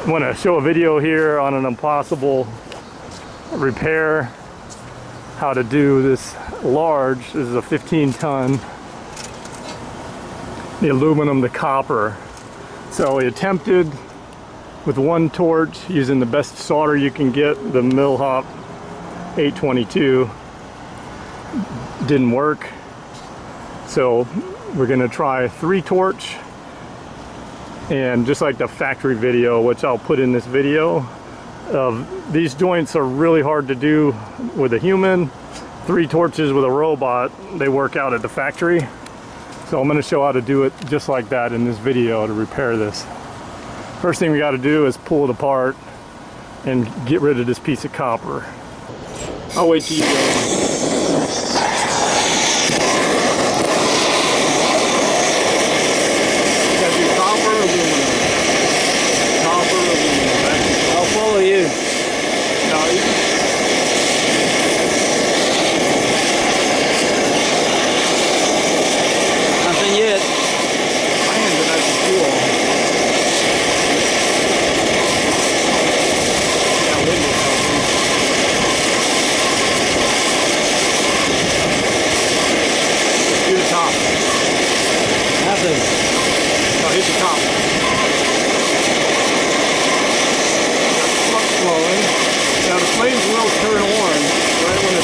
I want to show a video here on an impossible repair, how to do this large. This is a 15-ton, the aluminum to copper. So we attempted with one torch using the best solder you can get, the Milhaupt AL822. Didn't work. So we're gonna try 3 torch, and just like the factory video, which I'll put in this video, these joints are really hard to do with a human. 3 torches with a robot, they work out at the factory. So I'm going to show how to do it just like that in this video to repair this. First thing we got to do is pull it apart and get rid of this piece of copper. I'll wait till you go. Follow you. Nothing yet. Man, but that's cool. That wind is helping. Do the top. Nothing. No, hit the top. Flowing. Now the flames will turn orange right when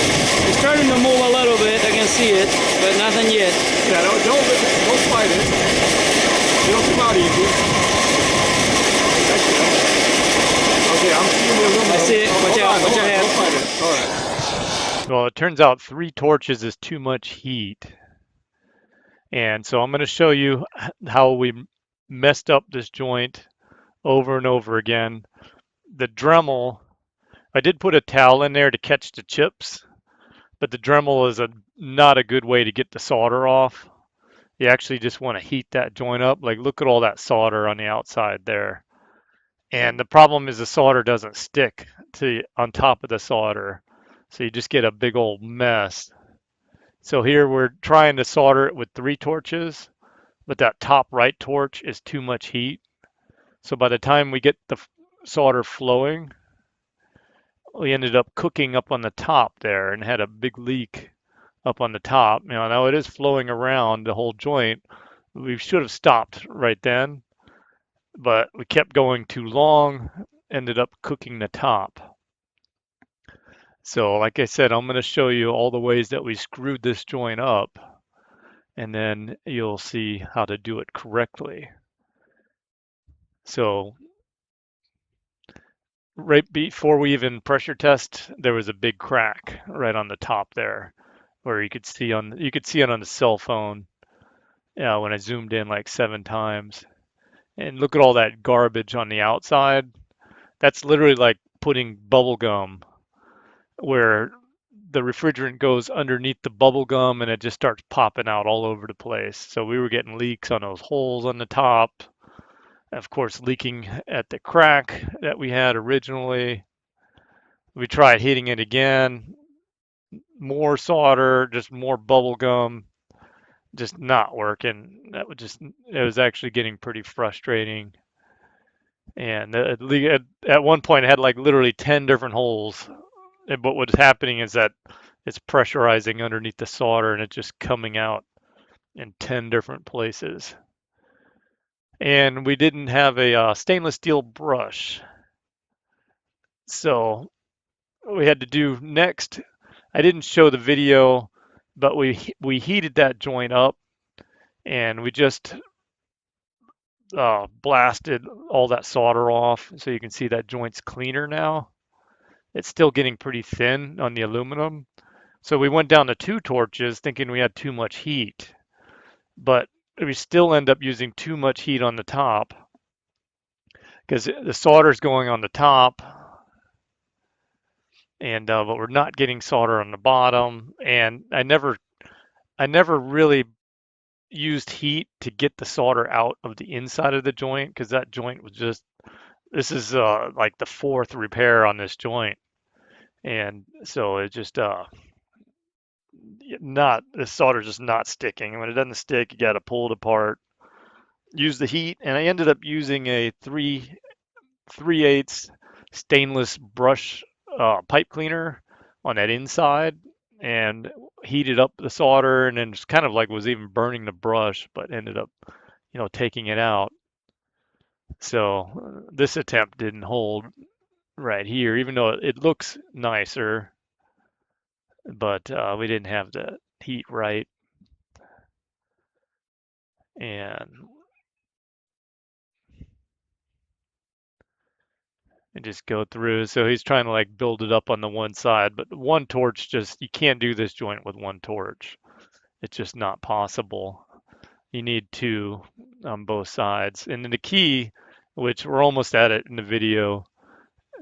It's starting to move a little bit. I can see it, but nothing yet. yeah, don't fight it. It'll come out easy. Okay, I'm seeing the aluminum. I see it. Watch out. Watch your head. Don't fight it. All right. Well, it turns out 3 torches is too much heat. And so I'm going to show you how we messed up this joint over and over again. The Dremel, I did put a towel in there to catch the chips, but the Dremel is not a good way to get the solder off. You actually just want to heat that joint up. Like, look at all that solder on the outside there. And the problem is the solder doesn't stick on top of the solder. So you just get a big old mess. So here we're trying to solder it with 3 torches, but that top right torch is too much heat. So by the time we get the solder flowing, we ended up cooking up on the top there and had a big leak up on the top. Now it is flowing around the whole joint. We should have stopped right then, but we kept going too long, ended up cooking the top. So like I said, I'm going to show you all the ways that we screwed this joint up, and then you'll see how to do it correctly. So right before we even pressure test, there was a big crack right on the top there, where you could see it on the cell phone. Yeah, when I zoomed in like 7 times. And look at all that garbage on the outside. That's literally like putting bubble gum, where the refrigerant goes underneath the bubble gum and it just starts popping out all over the place. So we were getting leaks on those holes on the top. Of course, leaking at the crack that we had originally. We tried hitting it again. More solder, just more bubble gum. Just not working. It was actually getting pretty frustrating. And at one point it had like literally 10 different holes. But what's happening is that it's pressurizing underneath the solder and it's just coming out in 10 different places. And we didn't have a stainless steel brush. So what we had to do next, I didn't show the video, but we heated that joint up and we just blasted all that solder off. So you can see that joint's cleaner now. It's still getting pretty thin on the aluminum. So we went down to 2 torches thinking we had too much heat, but we still end up using too much heat on the top because the solder's going on the top, and but we're not getting solder on the bottom. And I never really used heat to get the solder out of the inside of the joint, because that joint was just, this is like the 4th repair on this joint, and so it just the solder's just not sticking. And when it doesn't stick, you got to pull it apart, use the heat. And I ended up using a 3 3/8 stainless brush pipe cleaner on that inside and heated up the solder, and then just kind of like was even burning the brush, but ended up, taking it out. So this attempt didn't hold right here, even though it looks nicer, but we didn't have the heat right. And just go through. So he's trying to like build it up on the one side, but one torch you can't do this joint with one torch. It's just not possible. You need two on both sides. And then the key, which we're almost at it in the video,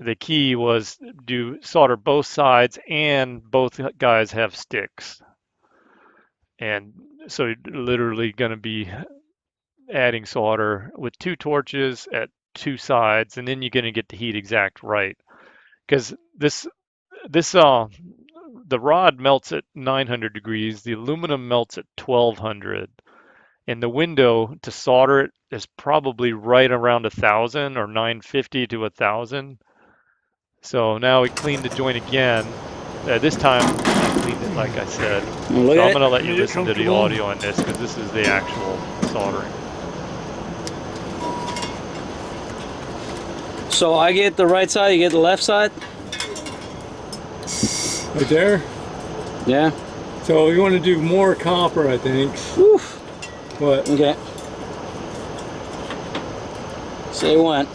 the key was do solder both sides and both guys have sticks. And so you're literally going to be adding solder with two torches at two sides, and then you're going to get the heat exact right. Because the rod melts at 900 degrees, the aluminum melts at 1200, and the window to solder it is probably right around 1,000 or 950 to 1,000. So now we cleaned the joint again. This time I cleaned it like I said. So I'm going to let you listen to the audio on this because this is the actual soldering. So I get the right side, you get the left side? Right there? Yeah. So you want to do more copper, I think. Oof. What? Okay. Say when.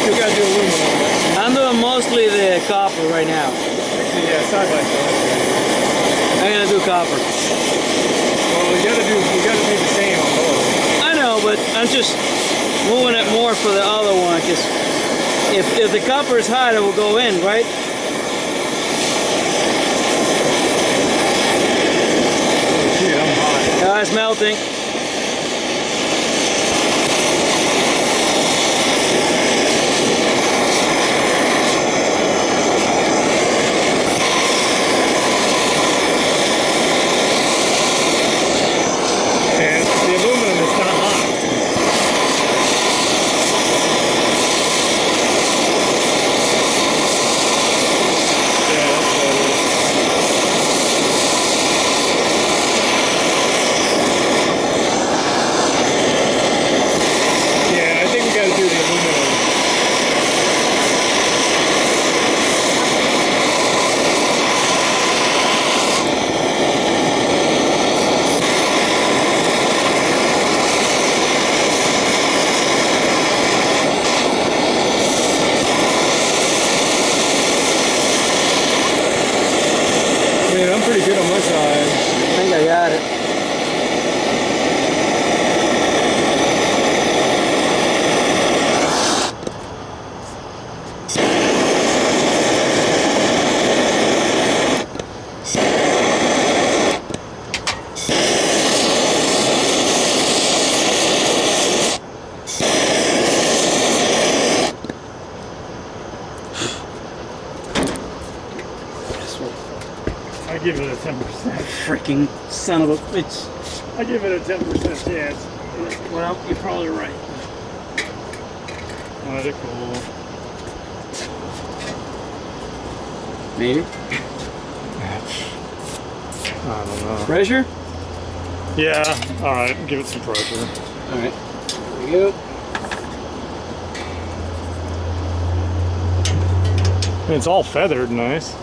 You gotta do aluminum. I'm doing mostly the copper right now. Actually, yeah, side by side. I'm gonna do copper. Well, you gotta do the same on both. I know, but I'm just moving it more for the other one, because if the copper is hot, it will go in, right? Shit, I'm hot. It's melting. And the aluminum is not hot. Yeah, that's better. Yeah, I think we gotta do the aluminum. Man, I'm pretty good on my side. I think I got it. I give it a 10%. Freaking son of a bitch. I give it a 10% chance. Well, you're probably right. Oh, they're cool. Maybe. I don't know. Pressure? Yeah, alright, give it some pressure. Alright. There we go. And it's all feathered nice.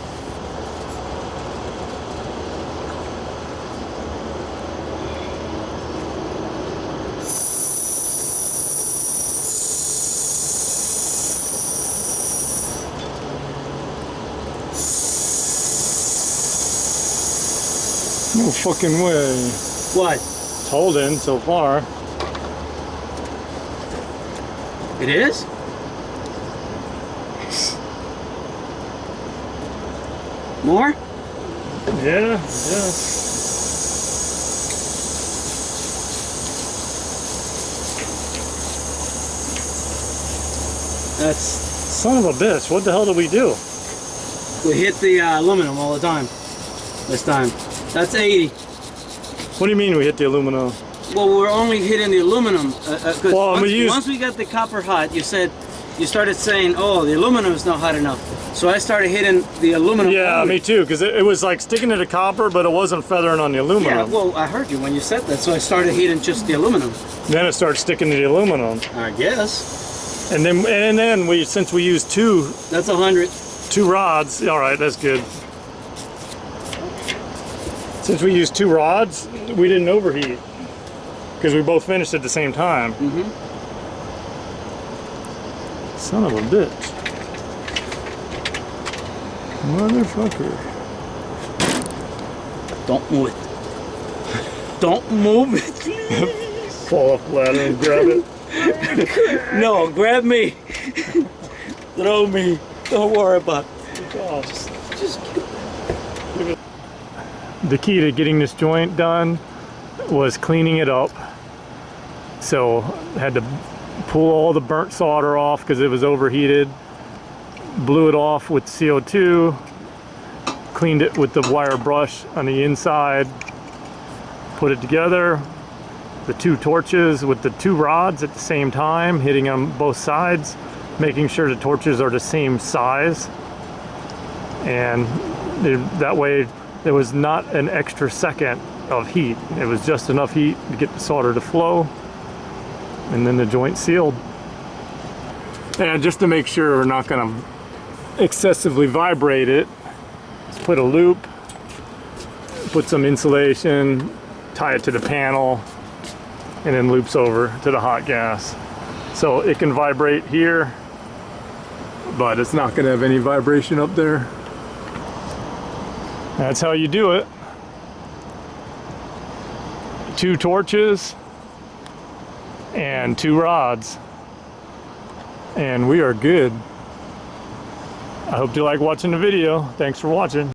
No fucking way. What? It's holding so far. It is? More? Yeah, yeah. That's... Son of a bitch, what the hell did we do? We hit the aluminum all the time. This time. That's 80. What do you mean we hit the aluminum? Well, we're only hitting the aluminum. 'Cause Well, once we got the copper hot, you started saying, oh, the aluminum is not hot enough. So I started hitting the aluminum. Yeah, only. me too, because it was like sticking to the copper, but it wasn't feathering on the Yeah, aluminum. well, I heard you when you said that, so I started hitting just the aluminum. Then it started sticking to the aluminum. I guess. And then we, since we used That's 100. two rods, all right, that's good. Since we used two rods, we didn't overheat because we both finished at the same time. Mm-hmm. Son of a bitch. Motherfucker. Don't move it. Don't move it, please. Fall off the ladder and grab it. No, grab me. Throw me. Don't worry about it. Oh, Just the key to getting this joint done was cleaning it up. So I had to pull all the burnt solder off because it was overheated, blew it off with CO2, cleaned it with the wire brush on the inside, put it together, the two torches with the two rods at the same time, hitting them both sides, making sure the torches are the same size, and that way there was not an extra second of heat. It was just enough heat to get the solder to flow, and then the joint sealed. And just to make sure we're not going to excessively vibrate it, let's put a loop, put some insulation, tie it to the panel, and then loops over to the hot gas. So it can vibrate here, but it's not going to have any vibration up there. That's how you do it. Two torches and two rods, and we are good. I hope you like watching the video. Thanks for watching.